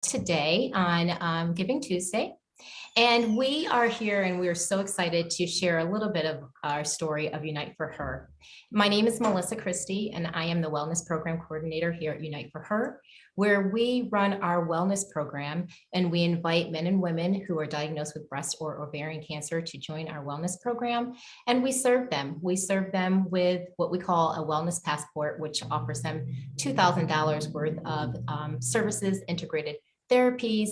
today on Giving Tuesday. And we are here and we're so excited to share a little bit of our story of Unite for Her. My name is Melissa Christie, and I am the Wellness Program Coordinator here at Unite for Her, where we run our wellness program and we invite men and women who are diagnosed with breast or ovarian cancer to join our wellness program. And we serve them. We serve them with what we call a wellness passport, which offers them $2,000 worth of services, integrated therapies,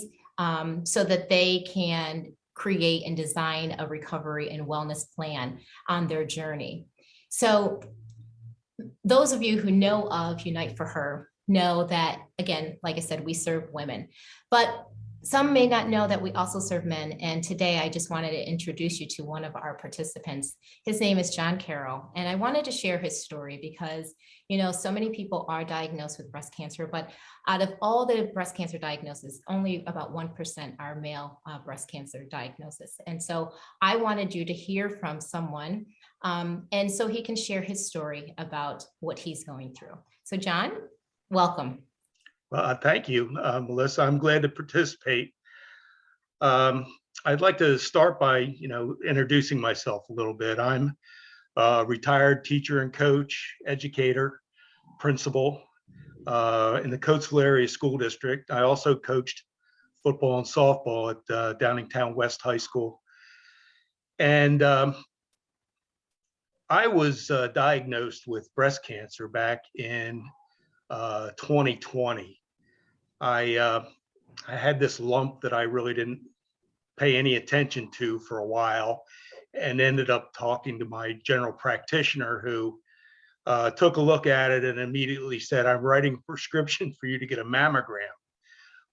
so that they can create and design a recovery and wellness plan on their journey. So those of you who know of Unite for Her know that, again, like I said, we serve women, but some may not know that we also serve men. And today I just wanted to introduce you to one of our participants. His name is John Carroll. And I wanted to share his story because, so many people are diagnosed with breast cancer, but out of all the breast cancer diagnoses, only about 1% are male breast cancer diagnosis. And so I wanted you to hear from someone, and so he can share his story about what he's going through. So John, welcome. Thank you, Melissa. I'm glad to participate. I'd like to start by, introducing myself a little bit. I'm a retired teacher and coach, educator, principal in the Coatesville Area School District. I also coached football and softball at Downingtown West High School. And I was diagnosed with breast cancer back in 2020. I had this lump that I really didn't pay any attention to for a while, and ended up talking to my general practitioner, who took a look at it and immediately said, "I'm writing a prescription for you to get a mammogram."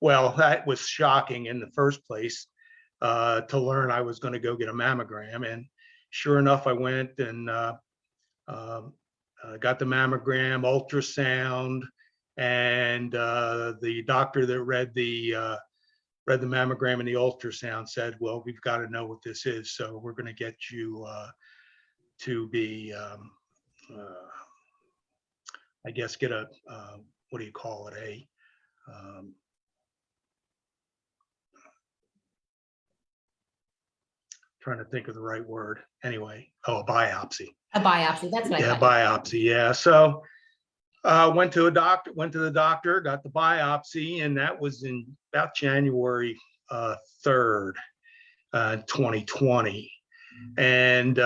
Well, that was shocking in the first place, to learn I was going to go get a mammogram. And sure enough, I went and got the mammogram, ultrasound, and the doctor that read the mammogram and the ultrasound said, "Well, we've got to know what this is, so we're going to get you to be, I guess, get a what do you call it? Trying to think of the right word. Anyway, a biopsy." A biopsy. That's what I Yeah, thought. biopsy. Yeah. So went to the doctor, got the biopsy, and that was in about January 3rd, 2020. And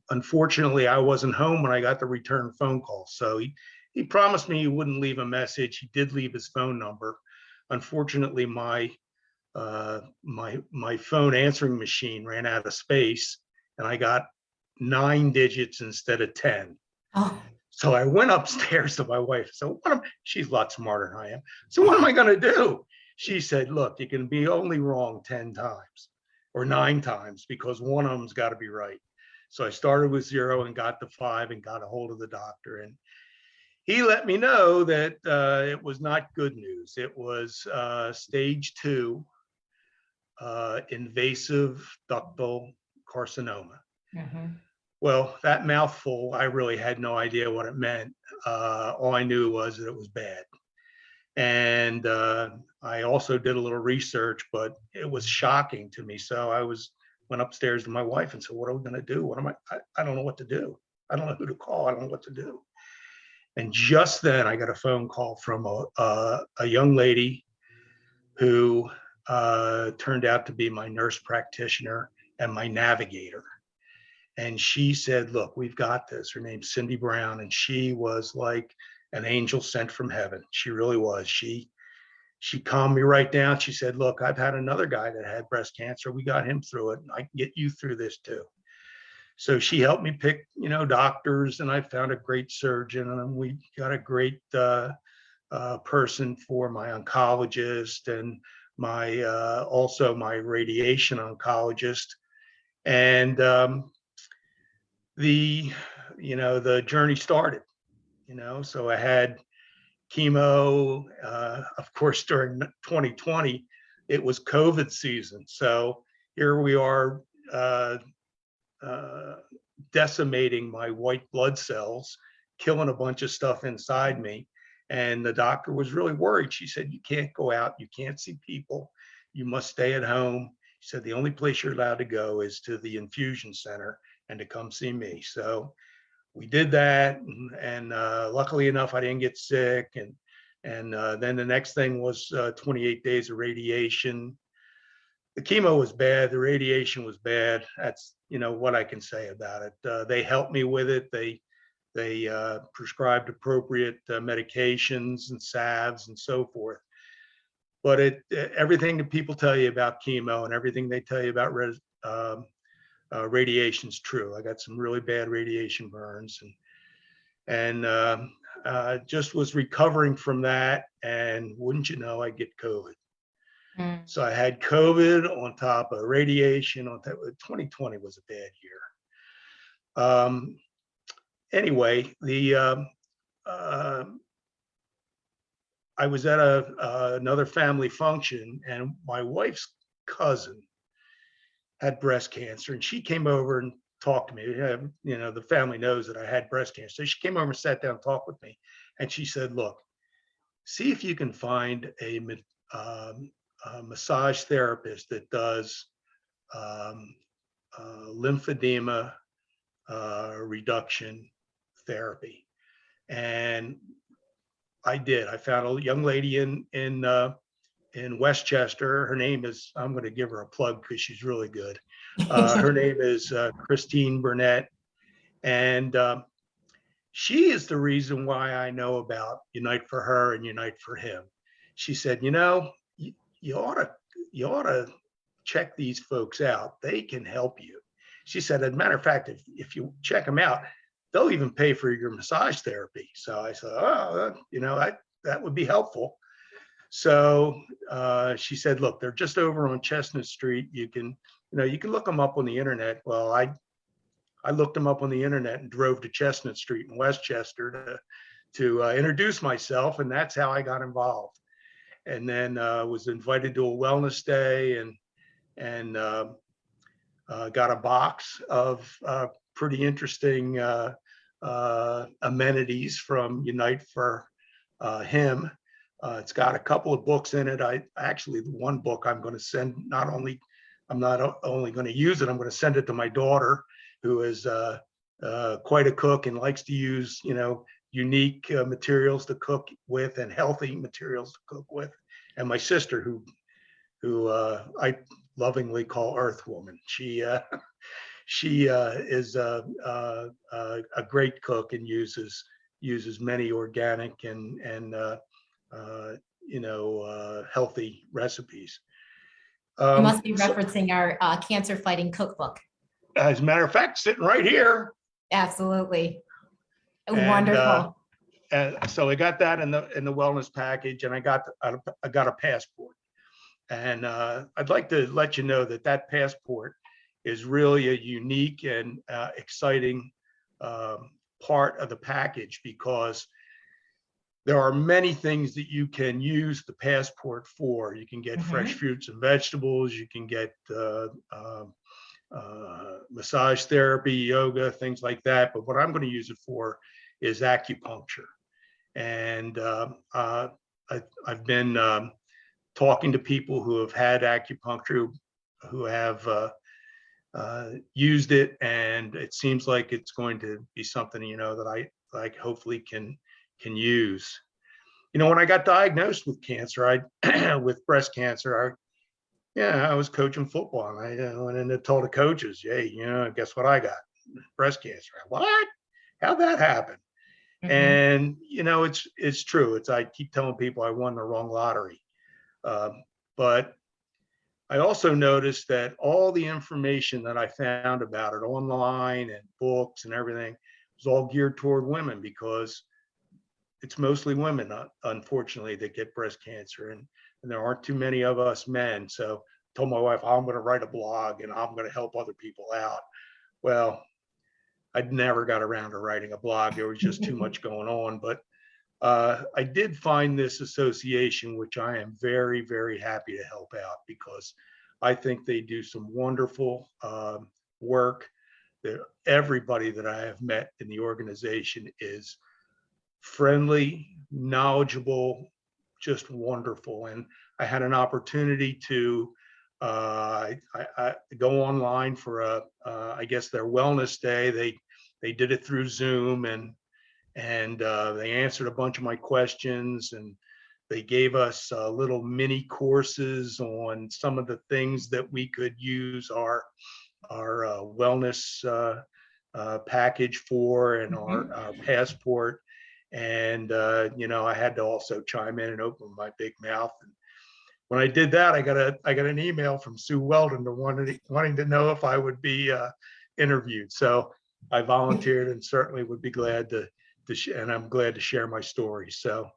unfortunately, I wasn't home when I got the return phone call. So he promised me he wouldn't leave a message. He did leave his phone number. Unfortunately, my phone answering machine ran out of space, and I got 9 digits instead of 10. Oh. So I went upstairs to my wife. So she's a lot smarter than I am. So what am I going to do? She said, "Look, you can be only wrong 10 times or 9 times because one of them's got to be right." So I started with 0 and got to 5 and got a hold of the doctor. And he let me know that it was not good news. It was stage 2 invasive ductal carcinoma. Mm-hmm. Well, that mouthful, I really had no idea what it meant. All I knew was that it was bad. And I also did a little research, but it was shocking to me. So I went upstairs to my wife and said, "What are we going to do? I don't know what to do. I don't know who to call. I don't know what to do." And just then I got a phone call from a young lady who turned out to be my nurse practitioner and my navigator. And she said, "Look, we've got this." Her name's Cindy Brown, and she was like an angel sent from heaven. She really was. She calmed me right down. She said, "Look, I've had another guy that had breast cancer. We got him through it, and I can get you through this too." So she helped me pick, doctors, and I found a great surgeon, and we got a great person for my oncologist and my also my radiation oncologist. And the journey started. So I had chemo. Of course, during 2020, it was COVID season. So here we are, decimating my white blood cells, killing a bunch of stuff inside me. And the doctor was really worried. She said, you can't go out, you can't see people, you must stay at home. She said, the only place you're allowed to go is to the infusion center and to come see me. So we did that, and luckily enough, I didn't get sick. And then the next thing was 28 days of radiation. The chemo was bad, the radiation was bad. That's what I can say about it. They helped me with it. They prescribed appropriate medications and salves and so forth. But everything that people tell you about chemo and everything they tell you about radiation is true. I got some really bad radiation burns, and just was recovering from that. And wouldn't you know, I get COVID. Mm. So I had COVID on top of radiation. 2020 was a bad year. Anyway, I was at another family function, and my wife's cousin had breast cancer, and she came over and talked to me. The family knows that I had breast cancer. So she came over and sat down and talked with me. And she said, look, see if you can find a massage therapist that does lymphedema reduction therapy. And I did. I found a young lady in Westchester. Her name is, I'm going to give her a plug because she's really good. Her name is Christine Burnett. And she is the reason why I know about Unite for Her and Unite for Him. She said, you ought to check these folks out. They can help you. She said, as a matter of fact, if you check them out, they'll even pay for your massage therapy. So I said, oh, that would be helpful. So she said, look, they're just over on Chestnut Street. You can look them up on the internet. Well, I looked them up on the internet and drove to Chestnut Street in Westchester to introduce myself. And that's how I got involved. And then was invited to a wellness day and got a box of pretty interesting amenities from Unite for Him. It's got a couple of books in it. The one book I'm going to send, I'm not only going to use it, I'm going to send it to my daughter, who is quite a cook and likes to use, unique materials to cook with and healthy materials to cook with. And my sister, who I lovingly call Earth Woman. She is a great cook and uses many organic and healthy recipes. You must be referencing our cancer fighting cookbook. As a matter of fact, sitting right here. Absolutely. Wonderful. And so I got that in the wellness package, and I got a passport. And I'd like to let you know that passport is really a unique and exciting part of the package, because there are many things that you can use the passport for. You can get fresh fruits and vegetables. You can get massage therapy, yoga, things like that. But what I'm going to use it for is acupuncture. And I've been talking to people who have had acupuncture, who have used it, and it seems like it's going to be something that I hopefully can use. When I got diagnosed with cancer, with breast cancer, I was coaching football, and I went in and told the coaches, hey, guess what I got? Breast cancer. What? How'd that happen? And it's true. I keep telling people I won the wrong lottery. But I also noticed that all the information that I found about it online and books and everything was all geared toward women, because it's mostly women, unfortunately, that get breast cancer. And there aren't too many of us men. So I told my wife, I'm going to write a blog and I'm going to help other people out. Well, I'd never got around to writing a blog. There was just too much going on. But I did find this association, which I am very, very happy to help out, because I think they do some wonderful work. Everybody that I have met in the organization is friendly, knowledgeable, just wonderful. And I had an opportunity to I go online for I guess their wellness day. They did it through Zoom, and they answered a bunch of my questions, and they gave us little mini courses on some of the things that we could use our wellness package for, and Mhm. our passport. And I had to also chime in and open my big mouth. And when I did that, I got an email from Sue Weldon to wanting to know if I would be interviewed. So I volunteered, and certainly would be glad and I'm glad to share my story. So,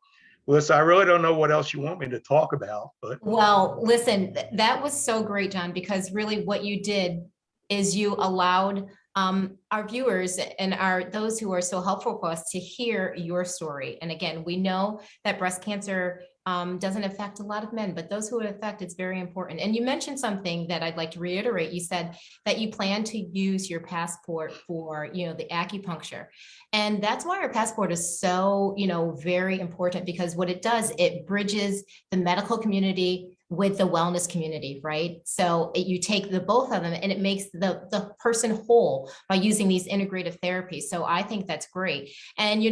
Melissa, I really don't know what else you want me to talk about, but Well, listen, that was so great, John, because really what you did is you allowed our viewers and those who are so helpful for us to hear your story. And again, we know that breast cancer doesn't affect a lot of men, but those who it affects, it's very important. And you mentioned something that I'd like to reiterate. You said that you plan to use your passport for, the acupuncture. And that's why our passport is so, very important, because what it does, it bridges the medical community with the wellness community, right? So you take the both of them, and it makes the person whole by using these integrative therapies. So I think that's great. And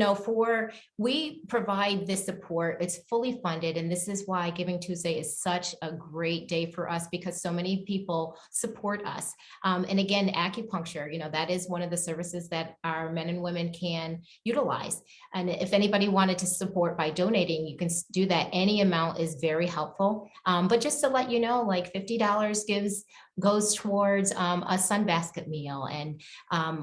we provide this support. It's fully funded, and this is why Giving Tuesday is such a great day for us, because so many people support us. And again, acupuncture, that is one of the services that our men and women can utilize. And if anybody wanted to support by donating, you can do that. Any amount is very helpful. But just to let you know, like $50 goes towards a sunbasket meal. And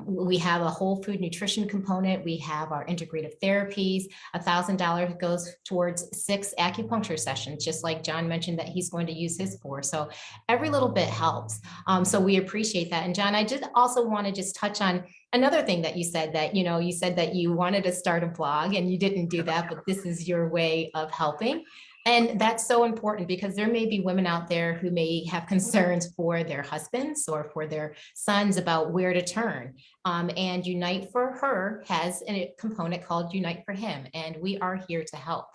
we have a whole food nutrition component. We have our integrative therapies. $1,000 goes towards 6 acupuncture sessions, just like John mentioned that he's going to use his for. So every little bit helps. So we appreciate that. And John, I did also want to just touch on another thing that you said, that, you said that you wanted to start a blog and you didn't do that, but this is your way of helping. And that's so important, because there may be women out there who may have concerns for their husbands or for their sons about where to turn. And Unite for Her has a component called Unite for Him, and we are here to help.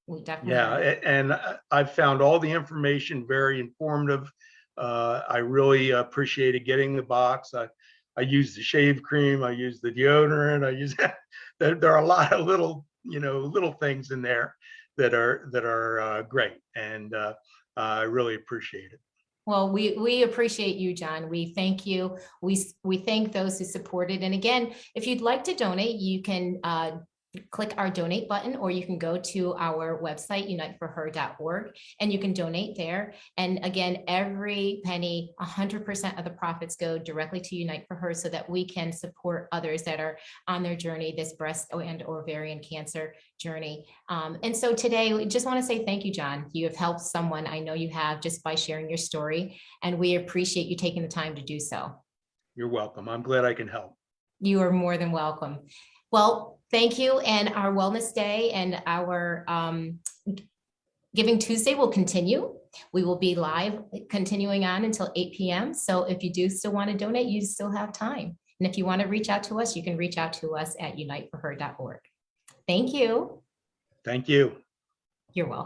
We definitely yeah, are. and I've found all the information very informative. I really appreciated getting the box. I use the shave cream, I use the deodorant, I use there are a lot of little things in there that are great, and I really appreciate it. Well, we appreciate you, John. We thank you. We thank those who supported. And again, if you'd like to donate, you can click our donate button, or you can go to our website, uniteforher.org, and you can donate there. And again, every penny, 100% of the profits go directly to Unite for Her, so that we can support others that are on their journey, this breast and ovarian cancer journey. And so today, we just want to say thank you, John. You have helped someone. I know you have, just by sharing your story, and we appreciate you taking the time to do so. You're welcome. I'm glad I can help. You are more than welcome. Well, thank you. And our Wellness Day and our Giving Tuesday will continue. We will be live continuing on until 8 p.m. So if you do still want to donate, you still have time. And if you want to reach out to us, you can reach out to us at uniteforher.org. Thank you. Thank you. You're welcome.